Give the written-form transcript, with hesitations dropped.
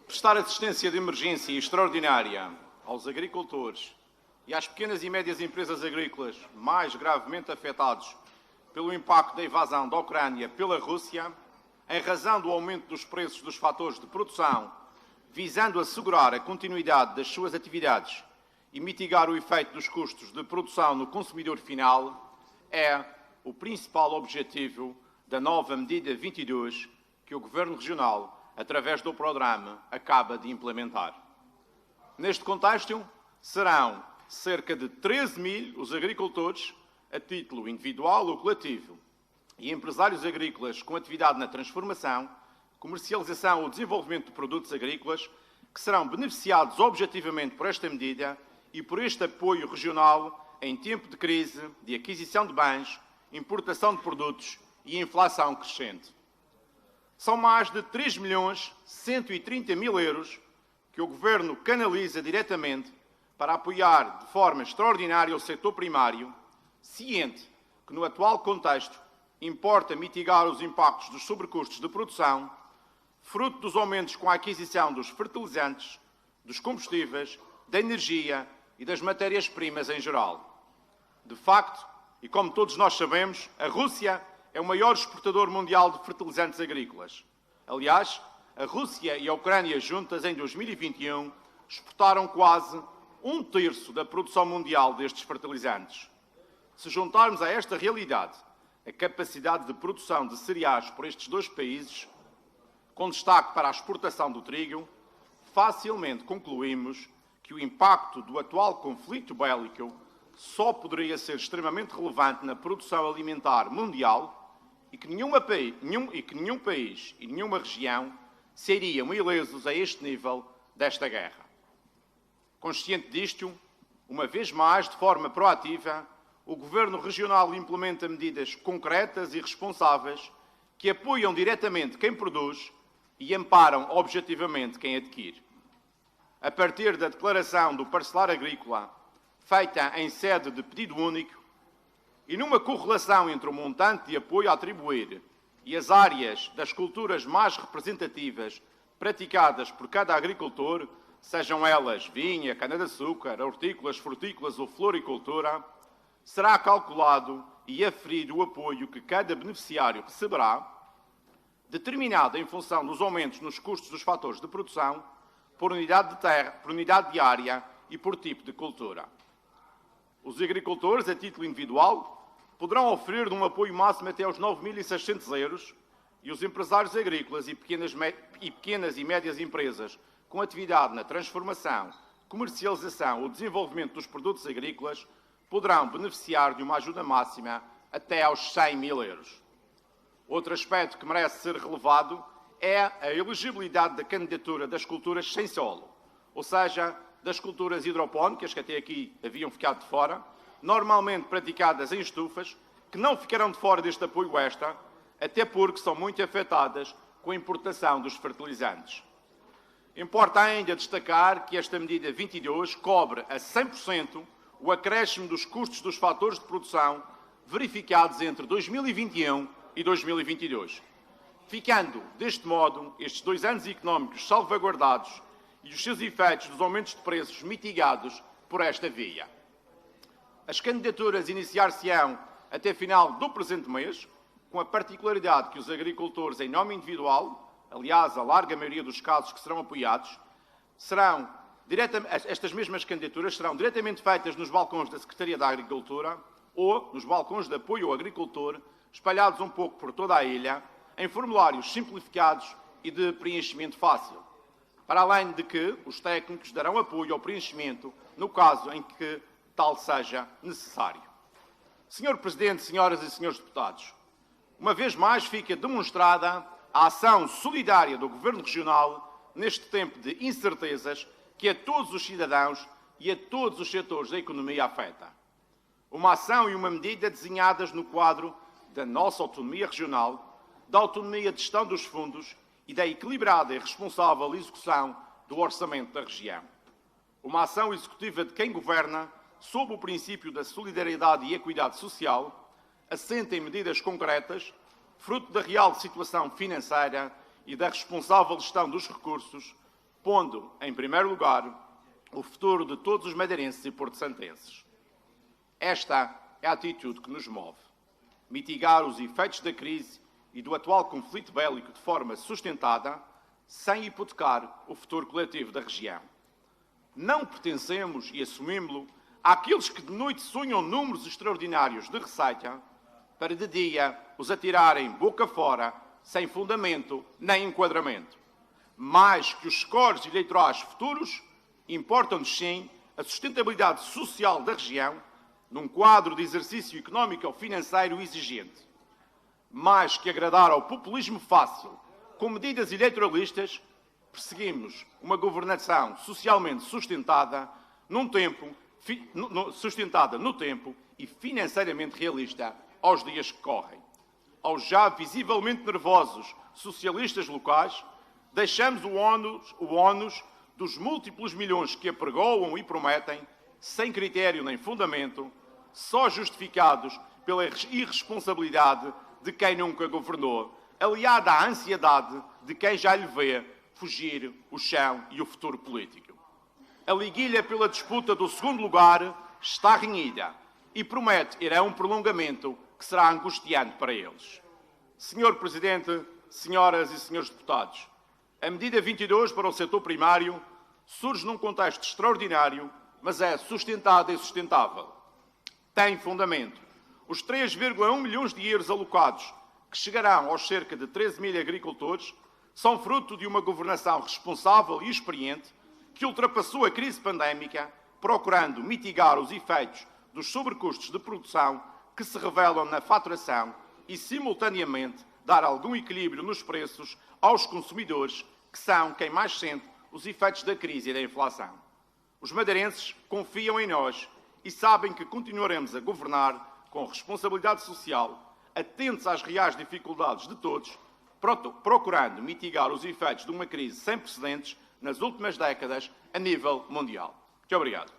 Prestar assistência de emergência extraordinária aos agricultores e às pequenas e médias empresas agrícolas mais gravemente afetados pelo impacto da invasão da Ucrânia pela Rússia, em razão do aumento dos preços dos fatores de produção, visando assegurar a continuidade das suas atividades e mitigar o efeito dos custos de produção no consumidor final, é o principal objetivo da nova medida 22 que o Governo Regional, através do programa, acaba de implementar. Neste contexto, serão cerca de 13 mil os agricultores, a título individual ou coletivo, e empresários agrícolas com atividade na transformação, comercialização ou desenvolvimento de produtos agrícolas, que serão beneficiados objetivamente por esta medida e por este apoio regional em tempo de crise, de aquisição de bens, importação de produtos e inflação crescente. São mais de 3.130.000 euros que o Governo canaliza diretamente para apoiar de forma extraordinária o setor primário, ciente que, no atual contexto, importa mitigar os impactos dos sobrecustos de produção, fruto dos aumentos com a aquisição dos fertilizantes, dos combustíveis, da energia e das matérias-primas em geral. De facto, e como todos nós sabemos, a Rússia é o maior exportador mundial de fertilizantes agrícolas. Aliás, a Rússia e a Ucrânia juntas, em 2021, exportaram quase 1/3 da produção mundial destes fertilizantes. Se juntarmos a esta realidade a capacidade de produção de cereais por estes dois países, com destaque para a exportação do trigo, facilmente concluímos que o impacto do atual conflito bélico só poderia ser extremamente relevante na produção alimentar mundial e que nenhum país e nenhuma região seriam ilesos a este nível desta guerra. Consciente disto, uma vez mais, de forma proativa, o Governo Regional implementa medidas concretas e responsáveis que apoiam diretamente quem produz e amparam objetivamente quem adquire. A partir da declaração do parcelar agrícola, feita em sede de pedido único, e numa correlação entre o montante de apoio a atribuir e as áreas das culturas mais representativas praticadas por cada agricultor, sejam elas vinha, cana-de-açúcar, hortícolas, frutícolas ou floricultura, será calculado e aferido o apoio que cada beneficiário receberá, determinado em função dos aumentos nos custos dos fatores de produção, por unidade de terra, por unidade de área e por tipo de cultura. Os agricultores, a título individual, poderão oferir um apoio máximo até aos 9.600 euros e os empresários agrícolas e pequenas e médias empresas com atividade na transformação, comercialização ou desenvolvimento dos produtos agrícolas poderão beneficiar de uma ajuda máxima até aos 100.000 euros. Outro aspecto que merece ser relevado é a elegibilidade da candidatura das culturas sem solo, ou seja, das culturas hidropónicas, que até aqui haviam ficado de fora, normalmente praticadas em estufas, que não ficarão de fora deste apoio extra, até porque são muito afetadas com a importação dos fertilizantes. Importa ainda destacar que esta medida 22 cobre a 100% o acréscimo dos custos dos fatores de produção verificados entre 2021 e 2022, ficando, deste modo, estes 2 anos económicos salvaguardados e os seus efeitos dos aumentos de preços mitigados por esta via. As candidaturas iniciar-se-ão até final do presente mês, com a particularidade que os agricultores em nome individual, aliás, a larga maioria dos casos que serão apoiados, estas mesmas candidaturas serão diretamente feitas nos balcões da Secretaria da Agricultura ou nos balcões de apoio ao agricultor, espalhados um pouco por toda a ilha, em formulários simplificados e de preenchimento fácil, para além de que os técnicos darão apoio ao preenchimento no caso em que tal seja necessário. Senhor Presidente, senhoras e senhores deputados, uma vez mais fica demonstrada a ação solidária do Governo Regional neste tempo de incertezas que a todos os cidadãos e a todos os setores da economia afeta. Uma ação e uma medida desenhadas no quadro da nossa autonomia regional, da autonomia de gestão dos fundos e da equilibrada e responsável execução do orçamento da região. Uma ação executiva de quem governa, sob o princípio da solidariedade e equidade social, assenta em medidas concretas, fruto da real situação financeira e da responsável gestão dos recursos, pondo, em primeiro lugar, o futuro de todos os madeirenses e porto-santenses. Esta é a atitude que nos move. Mitigar os efeitos da crise e do atual conflito bélico de forma sustentada, sem hipotecar o futuro coletivo da região. Não pertencemos, e assumimos-lo, àqueles que de noite sonham números extraordinários de receita, para de dia os atirarem boca fora, sem fundamento nem enquadramento. Mais que os scores eleitorais futuros, importa-nos sim a sustentabilidade social da região, num quadro de exercício económico ou financeiro exigente. Mais que agradar ao populismo fácil, com medidas eleitoralistas, perseguimos uma governação socialmente sustentada no tempo e financeiramente realista aos dias que correm. Aos já visivelmente nervosos socialistas locais, deixamos o ónus dos múltiplos milhões que apregoam e prometem, sem critério nem fundamento, só justificados pela irresponsabilidade de quem nunca governou, aliada à ansiedade de quem já lhe vê fugir o chão e o futuro político. A liguilha pela disputa do segundo lugar está renhida e promete ir a um prolongamento que será angustiante para eles. Senhor Presidente, senhoras e senhores deputados, a medida 22 para o setor primário surge num contexto extraordinário, mas é sustentada e sustentável. Tem fundamento. Os 3,1 milhões de euros alocados, que chegarão aos cerca de 13 mil agricultores, são fruto de uma governação responsável e experiente que ultrapassou a crise pandémica, procurando mitigar os efeitos dos sobrecustos de produção que se revelam na faturação e, simultaneamente, dar algum equilíbrio nos preços aos consumidores, que são quem mais sente os efeitos da crise e da inflação. Os madeirenses confiam em nós e sabem que continuaremos a governar com responsabilidade social, atentos às reais dificuldades de todos, procurando mitigar os efeitos de uma crise sem precedentes nas últimas décadas a nível mundial. Muito obrigado.